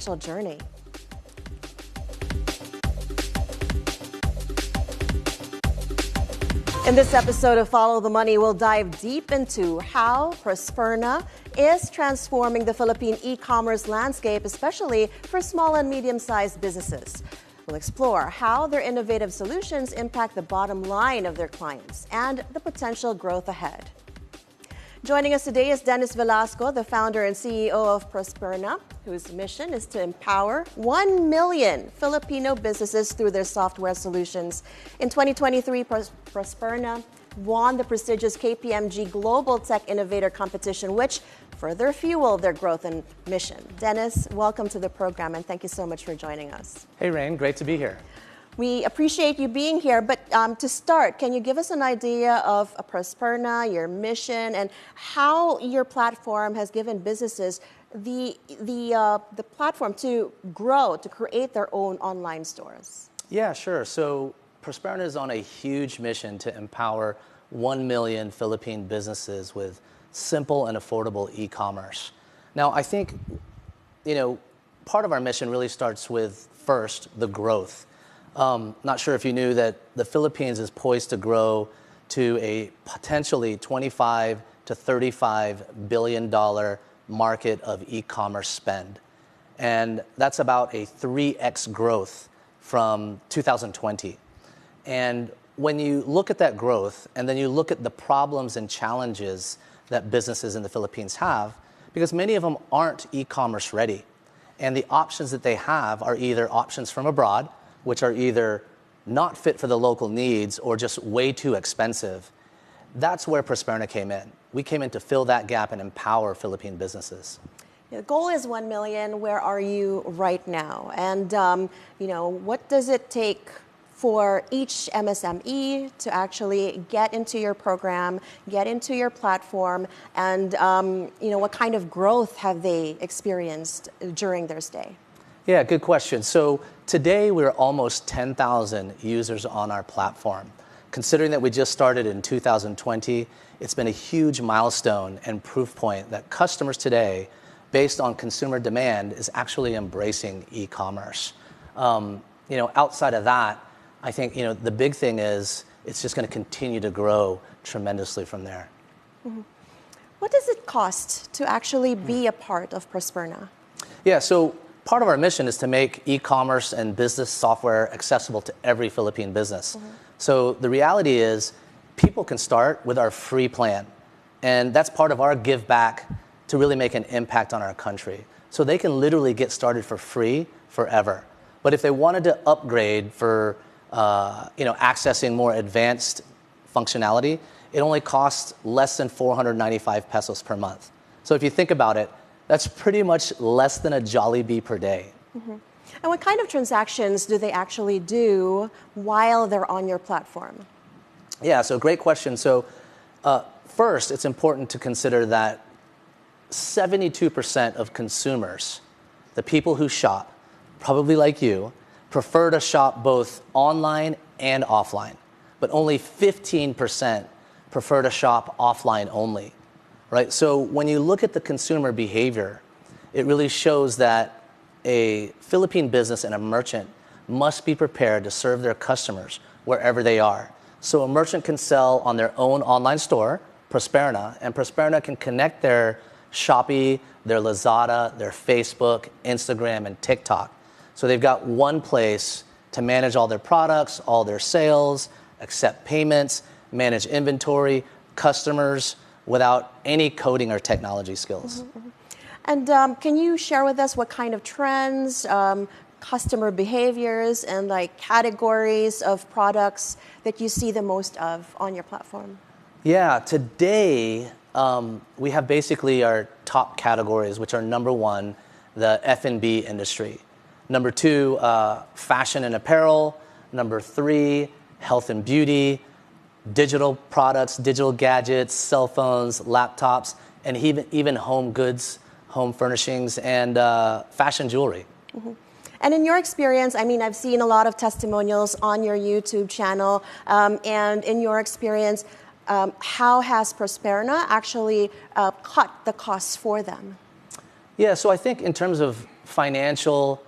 journey. In this episode of Follow the Money, we'll dive deep into how Prosperna is transforming the Philippine e-commerce landscape, especially for small and medium-sized businesses. We'll explore how their innovative solutions impact the bottom line of their clients and the potential growth ahead. Joining us today is Dennis Velasco, the founder and CEO of Prosperna, whose mission is to empower 1 million Filipino businesses through their software solutions. In 2023, Prosperna won the prestigious KPMG Global Tech Innovator Competition, which further fueled their growth and mission. Dennis, welcome to the program, and thank you so much for joining us. Hey, Raine, great to be here. We appreciate you being here, but to start, can you give us an idea of Prosperna, your mission, and how your platform has given businesses the platform to grow, to create their own online stores? Yeah, sure. So Prosperna is on a huge mission to empower 1 million Philippine businesses with simple and affordable e-commerce. Now, I think, part of our mission really starts with, first, the growth. Not sure if you knew that the Philippines is poised to grow to a potentially $25 to $35 billion market of e-commerce spend. And that's about a 3x growth from 2020. And when you look at that growth, and then you look at the problems and challenges that businesses in the Philippines have, because many of them aren't e-commerce ready. And the options that they have are either options from abroad, which are either not fit for the local needs or just way too expensive. That's where Prosperna came in. We came in to fill that gap and empower Philippine businesses. The goal is 1 million. Where are you right now? And, what does it take for each MSME to actually get into your program, get into your platform, and, what kind of growth have they experienced during their stay? Yeah, good question. So today we're almost 10,000 users on our platform. Considering that we just started in 2020, it's been a huge milestone and proof point that customers today, based on consumer demand, is actually embracing e-commerce. Outside of that, I think, the big thing is it's just going to continue to grow tremendously from there. Mm-hmm. What does it cost to actually be a part of Prosperna? Yeah, so part of our mission is to make e-commerce and business software accessible to every Philippine business. Mm-hmm. So the reality is people can start with our free plan. And that's part of our give back to really make an impact on our country. So they can literally get started for free forever. But if they wanted to upgrade for accessing more advanced functionality, it only costs less than 495 pesos per month. So if you think about it, that's pretty much less than a Jollibee per day. Mm-hmm. And what kind of transactions do they actually do while they're on your platform? Yeah, so great question. So first, it's important to consider that 72% of consumers, the people who shop, probably like you, prefer to shop both online and offline. But only 15% prefer to shop offline only. Right? So when you look at the consumer behavior, it really shows that a Philippine business and a merchant must be prepared to serve their customers wherever they are. So a merchant can sell on their own online store, Prosperna, and Prosperna can connect their Shopee, their Lazada, their Facebook, Instagram, and TikTok. So they've got one place to manage all their products, all their sales, accept payments, manage inventory, customers, without any coding or technology skills. Mm-hmm. And can you share with us what kind of trends, customer behaviors, and categories of products that you see the most of on your platform? Yeah, today we have basically our top categories, which are number one, the F&B industry. Number two, fashion and apparel. Number three, health and beauty. Digital products, digital gadgets, cell phones, laptops, and even home goods, home furnishings, and fashion jewelry. Mm-hmm. And in your experience, I've seen a lot of testimonials on your YouTube channel, and in your experience, how has Prosperna actually cut the costs for them? Yeah, so I think in terms of financial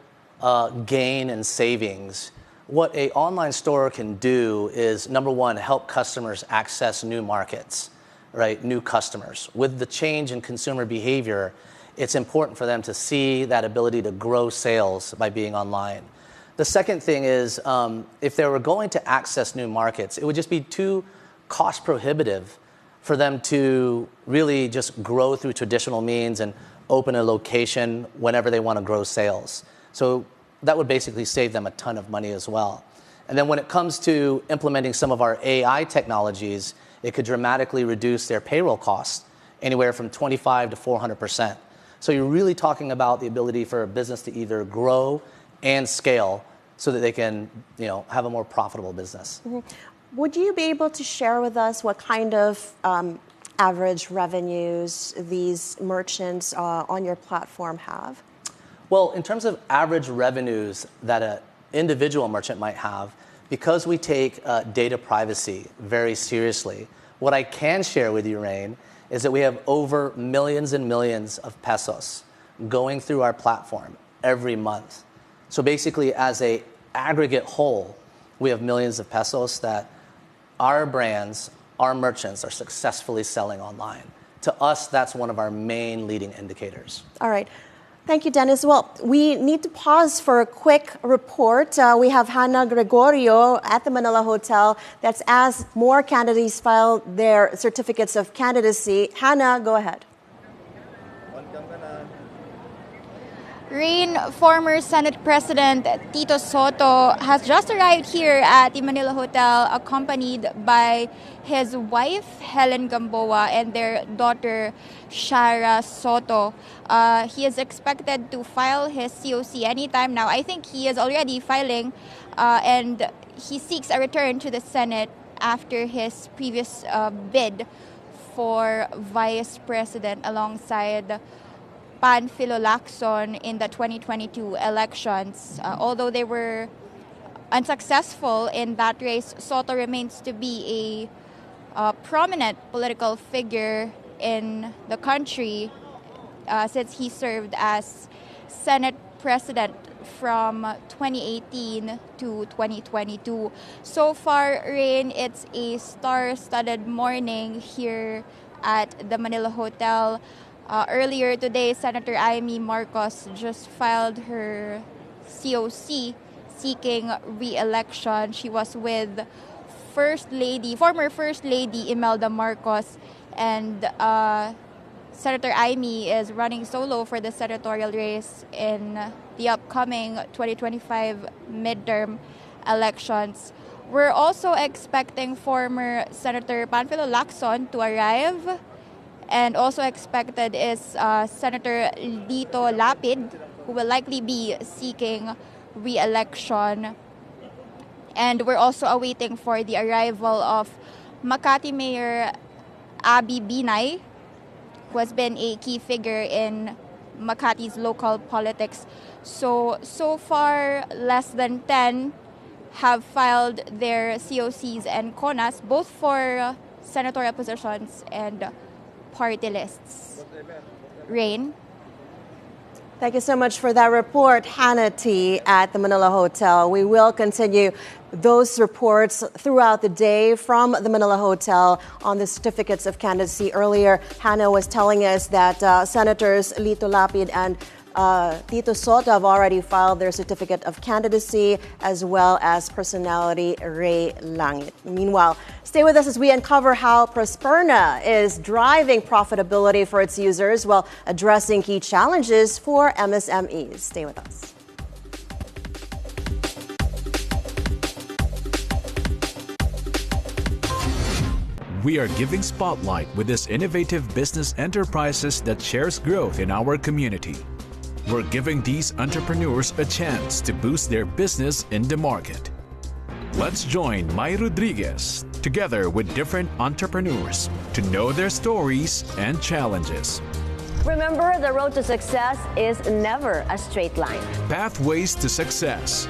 gain and savings, what an online store can do is, number one, help customers access new markets, right? New customers. With the change in consumer behavior, it's important for them to see that ability to grow sales by being online. The second thing is, if they were going to access new markets, it would just be too cost prohibitive for them to really just grow through traditional means and open a location whenever they want to grow sales. So that would basically save them a ton of money as well. And then when it comes to implementing some of our AI technologies, it could dramatically reduce their payroll costs, anywhere from 25 to 400%. So you're really talking about the ability for a business to either grow and scale so that they can, have a more profitable business. Mm-hmm. Would you be able to share with us what kind of average revenues these merchants on your platform have? Well, in terms of average revenues that an individual merchant might have, because we take data privacy very seriously, what I can share with you, Raine, is that we have over millions and millions of pesos going through our platform every month. So basically, as an aggregate whole, we have millions of pesos that our brands, our merchants are successfully selling online. To us, that's one of our main leading indicators. All right. Thank you, Dennis. Well, we need to pause for a quick report. We have Hannah Gregorio at the Manila Hotel. That's as more candidates file their certificates of candidacy. Hannah, go ahead. Raine, former Senate President Tito Sotto has just arrived here at the Manila Hotel, accompanied by his wife, Helen Gamboa, and their daughter, Shara Sotto. He is expected to file his COC anytime now. I think he is already filing, and he seeks a return to the Senate after his previous bid for Vice President alongside Panfilo Lacson in the 2022 elections. Although they were unsuccessful in that race, Sotto remains to be a prominent political figure in the country since he served as Senate President from 2018 to 2022. So far, Raine, it's a star-studded morning here at the Manila Hotel. Earlier today, Senator Amy Marcos just filed her COC seeking re-election. She was with former First Lady Imelda Marcos, and Senator Amy is running solo for the senatorial race in the upcoming 2025 midterm elections. We're also expecting former Senator Panfilo Lacson to arrive. And also expected is Senator Lito Lapid, who will likely be seeking re-election. And we're also awaiting for the arrival of Makati Mayor Abby Binay, who has been a key figure in Makati's local politics. So far, less than 10 have filed their COCs and CONAs, both for senatorial positions and party lists. Raine? Thank you so much for that report, Hannah T. at the Manila Hotel. We will continue those reports throughout the day from the Manila Hotel on the certificates of candidacy. Earlier, Hannah was telling us that Senators Lito Lapid and Tito Sotto have already filed their certificate of candidacy, as well as personality Ray Langit. Meanwhile, stay with us as we uncover how Prosperna is driving profitability for its users while addressing key challenges for MSMEs. Stay with us. We are giving spotlight with this innovative business enterprises that shares growth in our community. We're giving these entrepreneurs a chance to boost their business in the market. Let's join Mai Rodriguez together with different entrepreneurs to know their stories and challenges. Remember, the road to success is never a straight line. Pathways to Success,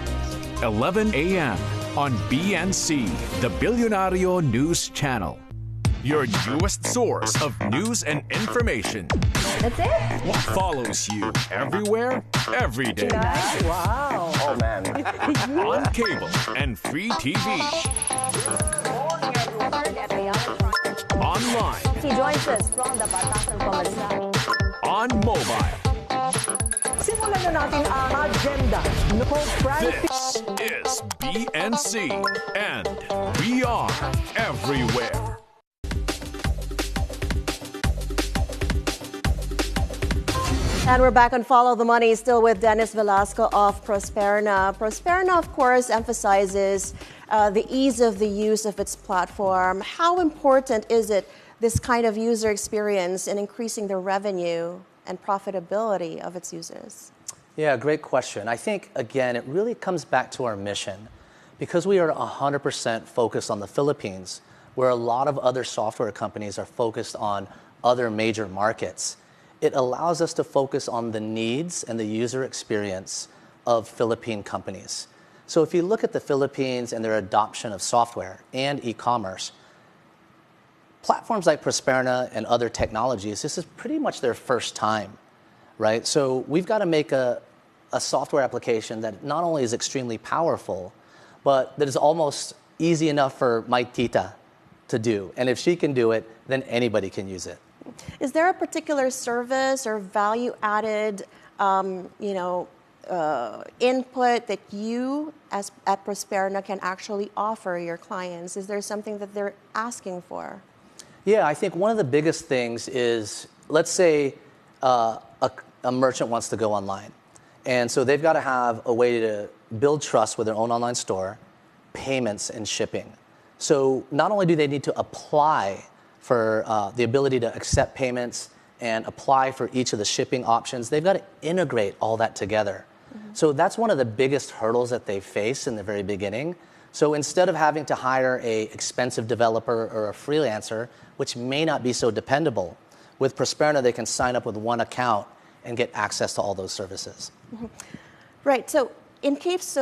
11 a.m. on BNC, the Billionario News Channel. Your newest source of news and information. That's it? Follows you everywhere, every day. Wow. Oh, man. On cable and free TV. Online. He joins us from the Batasan Pamasahe. On mobile. Simulan na natin ang agenda. This is BNC, and we are everywhere. And we're back on Follow the Money, still with Dennis Velasco of Prosperna. Prosperna, of course, emphasizes the ease of the use of its platform. How important is it, this kind of user experience, in increasing the revenue and profitability of its users? Yeah, great question. I think, again, it really comes back to our mission. Because we are 100% focused on the Philippines, where a lot of other software companies are focused on other major markets, it allows us to focus on the needs and the user experience of Philippine companies. So if you look at the Philippines and their adoption of software and e-commerce, platforms like Prosperna and other technologies, this is pretty much their first time, right? So we've got to make a software application that not only is extremely powerful, but that is almost easy enough for my tita to do. And if she can do it, then anybody can use it. Is there a particular service or value-added, input that you, at Prosperna, can actually offer your clients? Is there something that they're asking for? Yeah, I think one of the biggest things is, let's say a merchant wants to go online. And so they've got to have a way to build trust with their own online store, payments, and shipping. So not only do they need to apply for the ability to accept payments and apply for each of the shipping options, they've got to integrate all that together. Mm-hmm. So that's one of the biggest hurdles that they face in the very beginning. So instead of having to hire an expensive developer or a freelancer, which may not be so dependable, with Prosperna they can sign up with one account and get access to all those services. Mm-hmm. Right. So in case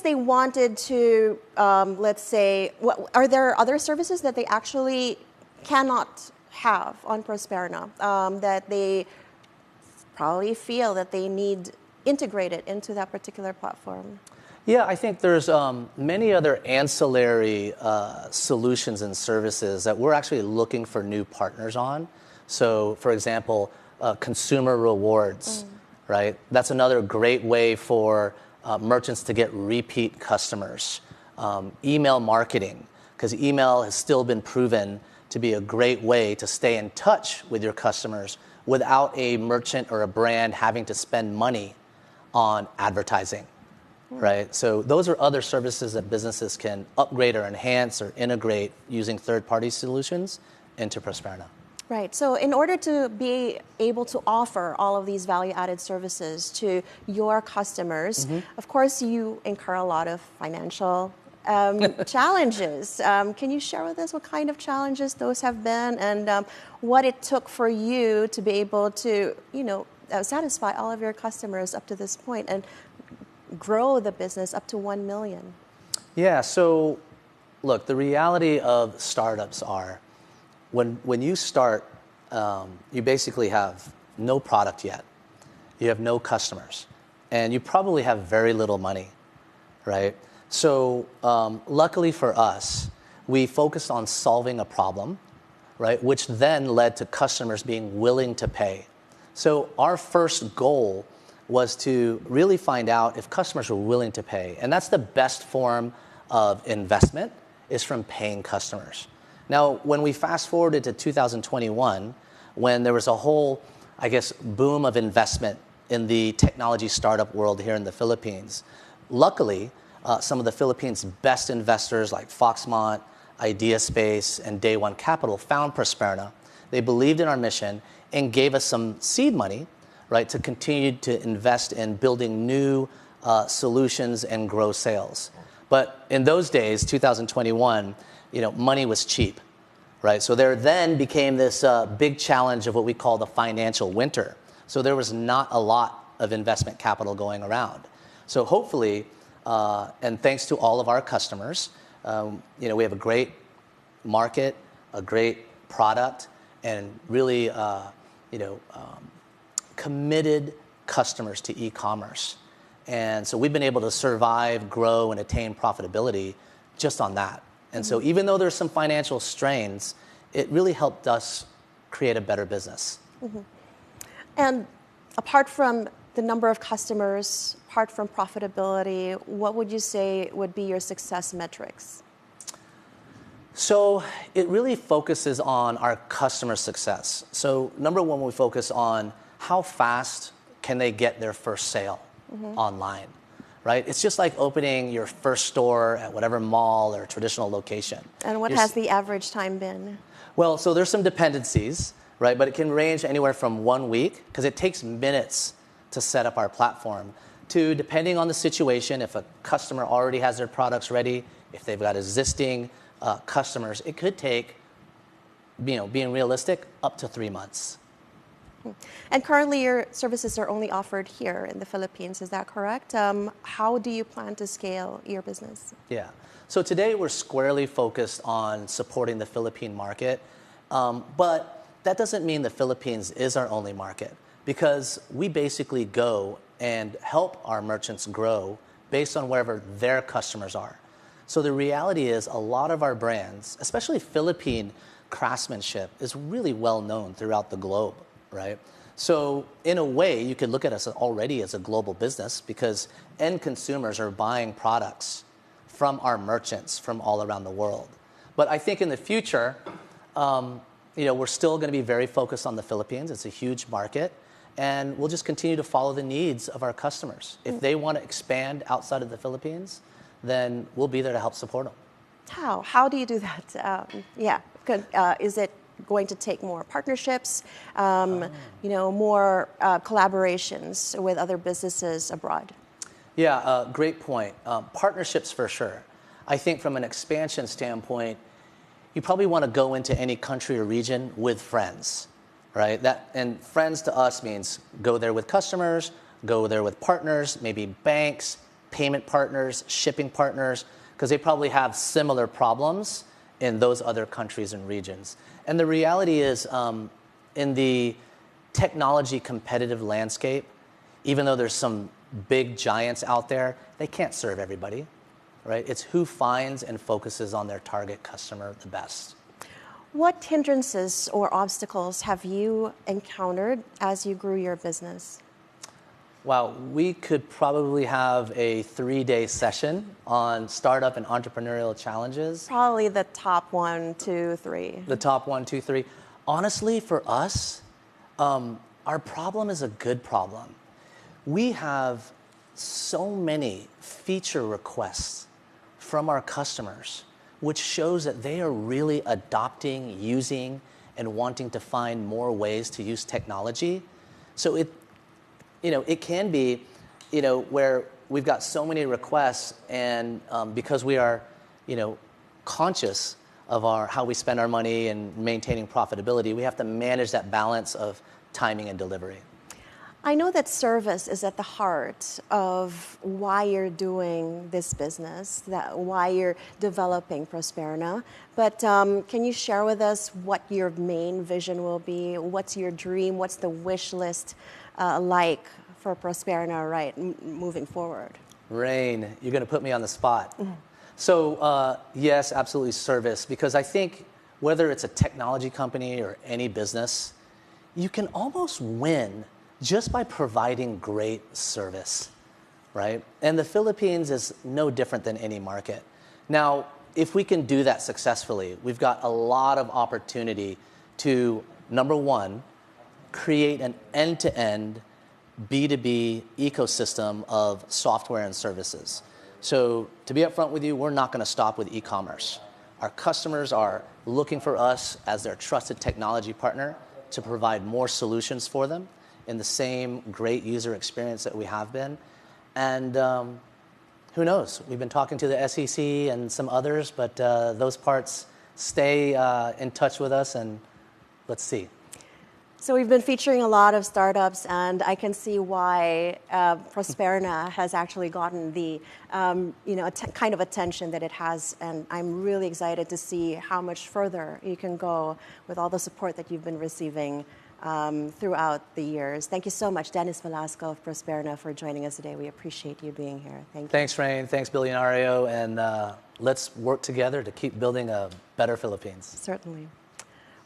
they wanted to, let's say, are there other services that they actually cannot have on Prosperna that they probably feel that they need integrated into that particular platform? Yeah, I think there's many other ancillary solutions and services that we're actually looking for new partners on. So, for example, consumer rewards, right? That's another great way for merchants to get repeat customers. Email marketing, because email has still been proven to be a great way to stay in touch with your customers without a merchant or a brand having to spend money on advertising, right? So those are other services that businesses can upgrade or enhance or integrate using third-party solutions into Prosperna. Right. So in order to be able to offer all of these value-added services to your customers, of course, you incur a lot of financial challenges. Can you share with us what kind of challenges those have been and what it took for you to be able to, satisfy all of your customers up to this point and grow the business up to 1 million? Yeah, so look, the reality of startups are when you start, you basically have no product yet. You have no customers, and you probably have very little money, right? So luckily for us, we focused on solving a problem, right, which then led to customers being willing to pay. So our first goal was to really find out if customers were willing to pay. And that's the best form of investment, is from paying customers. Now, when we fast forwarded to 2021, when there was a whole, boom of investment in the technology startup world here in the Philippines, luckily, some of the Philippines' best investors like Foxmont, IdeaSpace, and Day One Capital found Prosperna. They believed in our mission and gave us some seed money, right, to continue to invest in building new solutions and grow sales. But in those days, 2021, money was cheap, right? So there then became this big challenge of what we call the financial winter. So there was not a lot of investment capital going around. So hopefully, and thanks to all of our customers, we have a great market, a great product, and really committed customers to e-commerce. And so we've been able to survive, grow, and attain profitability just on that. And so even though there's some financial strains, it really helped us create a better business. And apart from the number of customers, apart from profitability, what would you say would be your success metrics? So it really focuses on our customer success. So number one, we focus on how fast can they get their first sale online, right? It's just like opening your first store at whatever mall or traditional location. And what has the average time been? Well, so there's some dependencies, right? But it can range anywhere from 1 week, because it takes minutes to set up our platform, to, depending on the situation, if a customer already has their products ready, if they've got existing customers, it could take, being realistic, up to 3 months. And currently your services are only offered here in the Philippines, is that correct? How do you plan to scale your business? Yeah. So today we're squarely focused on supporting the Philippine market, but that doesn't mean the Philippines is our only market, because we basically go and help our merchants grow based on wherever their customers are. So the reality is a lot of our brands, especially Philippine craftsmanship, is really well known throughout the globe, right? So in a way, you could look at us already as a global business, because end consumers are buying products from our merchants from all around the world. But I think in the future, we're still going to be very focused on the Philippines. It's a huge market, and we'll just continue to follow the needs of our customers. If they want to expand outside of the Philippines, then we'll be there to help support them. How? How do you do that? Is it going to take more partnerships, more collaborations with other businesses abroad? Yeah, great point. Partnerships for sure. I think from an expansion standpoint, you probably want to go into any country or region with friends, right? And friends to us means go there with customers, go there with partners, maybe banks, payment partners, shipping partners, because they probably have similar problems in those other countries and regions. And the reality is, in the technology competitive landscape, even though there's some big giants out there, they can't serve everybody, right? It's who finds and focuses on their target customer the best. What hindrances or obstacles have you encountered as you grew your business? Wow, we could probably have a 3-day session on startup and entrepreneurial challenges. Probably the top 1, 2, 3. The top 1, 2, 3. Honestly, for us, our problem is a good problem. We have so many feature requests from our customers, which shows that they are really adopting, using, and wanting to find more ways to use technology. So it can be, where we've got so many requests, and because we are, conscious of how we spend our money and maintaining profitability, we have to manage that balance of timing and delivery. I know that service is at the heart of why you're doing this business, why you're developing Prosperna. But can you share with us what your main vision will be? What's your dream? What's the wish list like for Prosperna, moving forward? Raine, you're going to put me on the spot. So yes, absolutely service, because I think whether it's a technology company or any business, you can almost win just by providing great service, right? And the Philippines is no different than any market. Now, if we can do that successfully, we've got a lot of opportunity to, number one, create an end-to-end B2B ecosystem of software and services. So to be upfront with you, we're not going to stop with e-commerce. Our customers are looking for us as their trusted technology partner to provide more solutions for them in the same great user experience that we have been. And who knows? We've been talking to the SEC and some others, but those parts stay in touch with us, and let's see. So we've been featuring a lot of startups, and I can see why Prosperna has actually gotten the kind of attention that it has, and I'm really excited to see how much further you can go with all the support that you've been receiving throughout the years. Thank you so much, Dennis Velasco of Prosperna, for joining us today. We appreciate you being here. Thank you. Thanks, Raine. Thanks, Billionario. And let's work together to keep building a better Philippines. Certainly.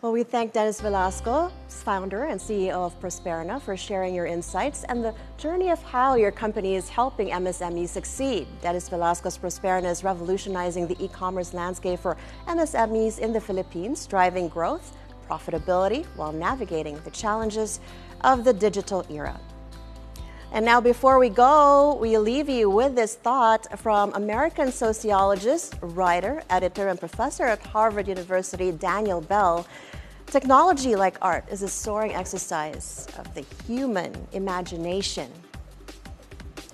Well, we thank Dennis Velasco, founder and CEO of Prosperna, for sharing your insights and the journey of how your company is helping MSMEs succeed. Dennis Velasco's Prosperna is revolutionizing the e-commerce landscape for MSMEs in the Philippines, driving growth, profitability, while navigating the challenges of the digital era. And now, before we go, we leave you with this thought from American sociologist, writer, editor, and professor at Harvard University, Daniel Bell. Technology, like art, is a soaring exercise of the human imagination.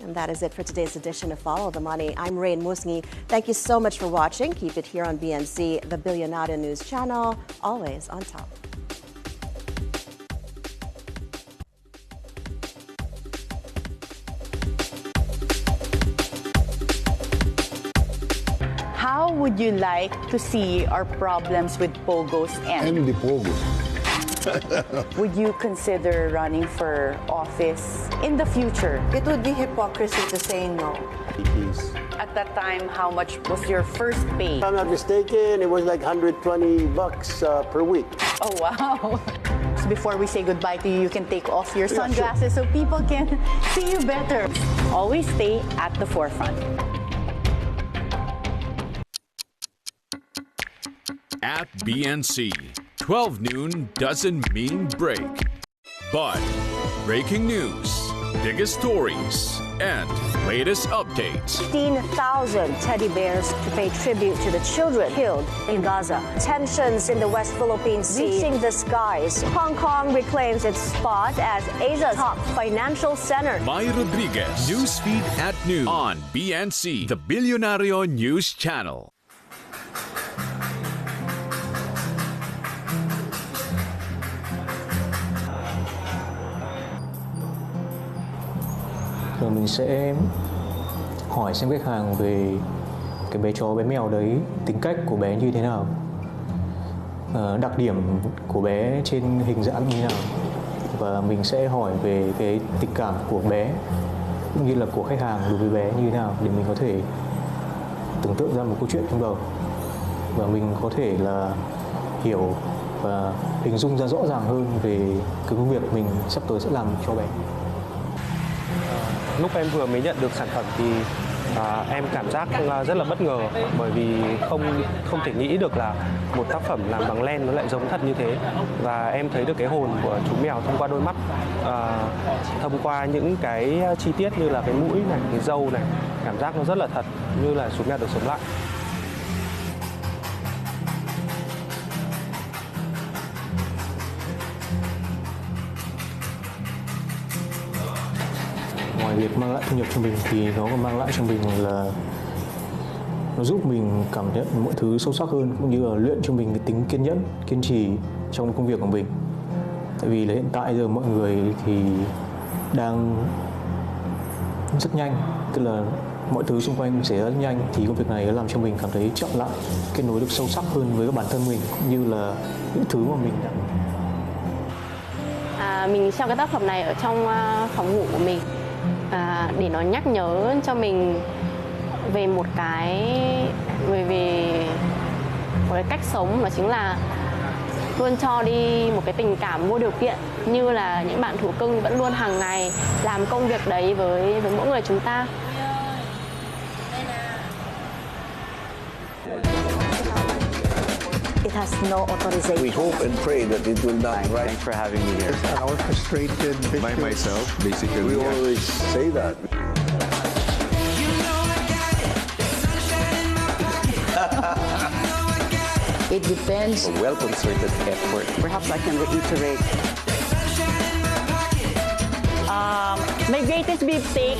And that is it for today's edition of Follow the Money. I'm Raine Musñgi. Thank you so much for watching. Keep it here on BNC, the Billionario News Channel, always on top. How would you like to see our problems with pogos end? And the pogos. Would you consider running for office in the future? It would be hypocrisy to say no. At that time, how much was your first pay? If I'm not mistaken, it was like $120 per week. Oh, wow. So before we say goodbye to you, you can take off your sunglasses so people can see you better. Always stay at the forefront. At BNC, 12 noon doesn't mean break. But breaking news, biggest stories, and latest updates. 15,000 teddy bears to pay tribute to the children killed in Gaza. Tensions in the West Philippine Sea reaching the skies. Hong Kong reclaims its spot as Asia's top financial center. Mai Rodriguez, Newsfeed at noon on BNC, the Billionario News Channel. Rồi mình sẽ hỏi xem khách hàng về cái bé chó bé mèo đấy, tính cách của bé như thế nào, đặc điểm của bé trên hình dạng như thế nào, và mình sẽ hỏi về cái tình cảm của bé cũng như là của khách hàng đối với bé như thế nào để mình có thể tưởng tượng ra một câu chuyện trong đầu và mình có thể là hiểu và hình dung ra rõ ràng hơn về cái công việc mình sắp tới sẽ làm cho bé. Lúc em vừa mới nhận được sản phẩm thì em cảm giác rất là bất ngờ, bởi vì không thể nghĩ được là một tác phẩm làm bằng len nó lại giống thật như thế. Và em thấy được cái hồn của chú mèo thông qua đôi mắt, thông qua những cái chi tiết như là cái mũi này, cái râu này, cảm giác nó rất là thật, như là chú mèo được sống lại. Ngoài việc mang lại thu nhập cho mình thì nó còn mang lại cho mình là nó giúp mình cảm nhận mọi thứ sâu sắc hơn, cũng như là luyện cho mình cái tính kiên nhẫn, kiên trì trong công việc của mình. Tại vì là hiện tại giờ mọi người thì đang rất nhanh, tức là mọi thứ xung quanh xảy ra rất nhanh, thì công việc này làm cho mình cảm thấy chậm lại, kết nối được sâu sắc hơn với các bản thân mình cũng như là những thứ mà mình đang. Mình xem cái tác phẩm này ở trong phòng ngủ của mình để nó nhắc nhớ cho mình về một cái cách sống, đó chính là luôn cho đi một cái tình cảm vô điều kiện, như là những bạn thú cưng vẫn luôn hàng ngày làm công việc đấy với mỗi người chúng ta. It has no authorization. We hope and pray that it will not. Thanks for having me here. Our frustrated By myself, basically. We always say that. It depends. A well-concerted effort. Perhaps I can reiterate. My greatest beefsteak.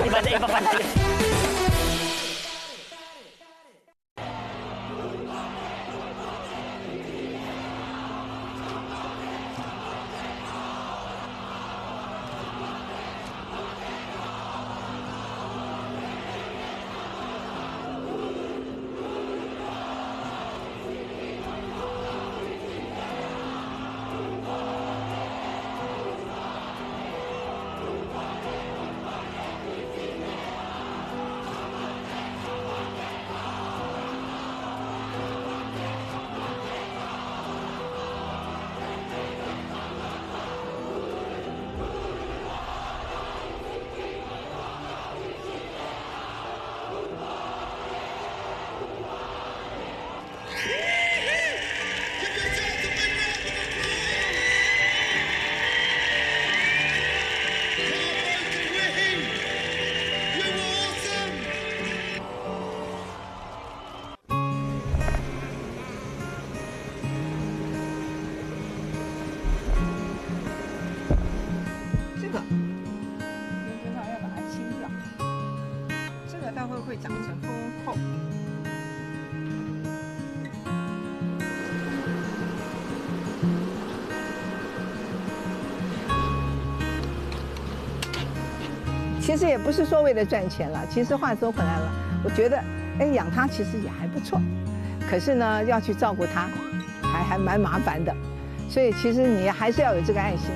Iba pa tayo. 待会长成丰厚。其实也不是说为了赚钱了，其实话说回来了，我觉得，养它其实也还不错，可是呢，要去照顾它，还蛮麻烦的，所以其实你还是要有这个爱心。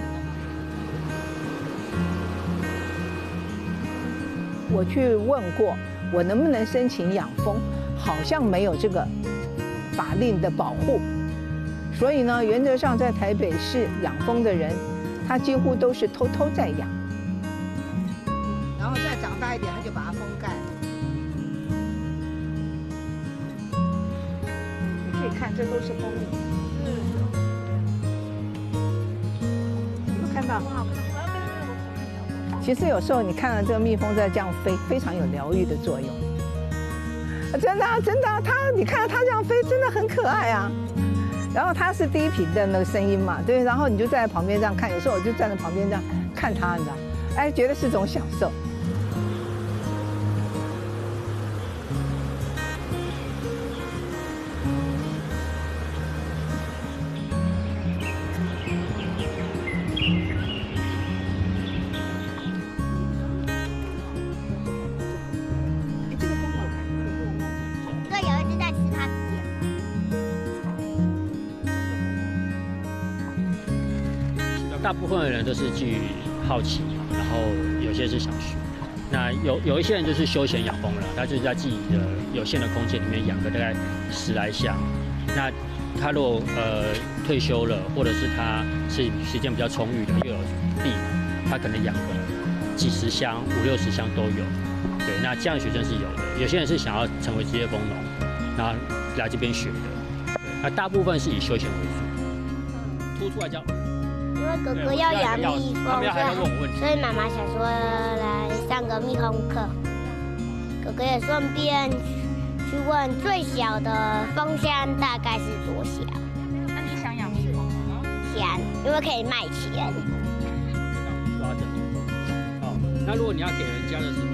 我去问过，我能不能申请养蜂，好像没有这个法令的保护，所以呢，原则上在台北市养蜂的人，他几乎都是偷偷在养。然后再长大一点，他就把它封盖。你可以看，这都是蜂蜜。有没有看到？其实有时候你看到这个蜜蜂在这样飞，非常有疗愈的作用。真的，真的，你看到它这样飞，真的很可爱啊。然后它是低频的那个声音嘛，对，然后你就站在旁边这样看，有时候我就站在旁边这样看它，你知道，觉得是种享受。大部分的人都是基于好奇，然后有些是想学。那有一些人就是休闲养蜂了，他就是在自己的有限的空间里面养个大概10来箱。那他如果退休了，或者是他是时间比较充裕的，又有地，他可能养个几十箱、50、60箱都有。对，那这样的学生是有的。有些人是想要成为职业蜂农，然后来这边学的。对，那大部分是以休闲为主。凸出来教。因为哥哥要养蜜蜂，所以妈妈想说来上个蜜蜂课。哥哥也顺便去问最小的蜂箱大概是多小。那你想养蜜蜂吗？想，因为可以卖钱。抓着。好，那如果你要给人家的时候。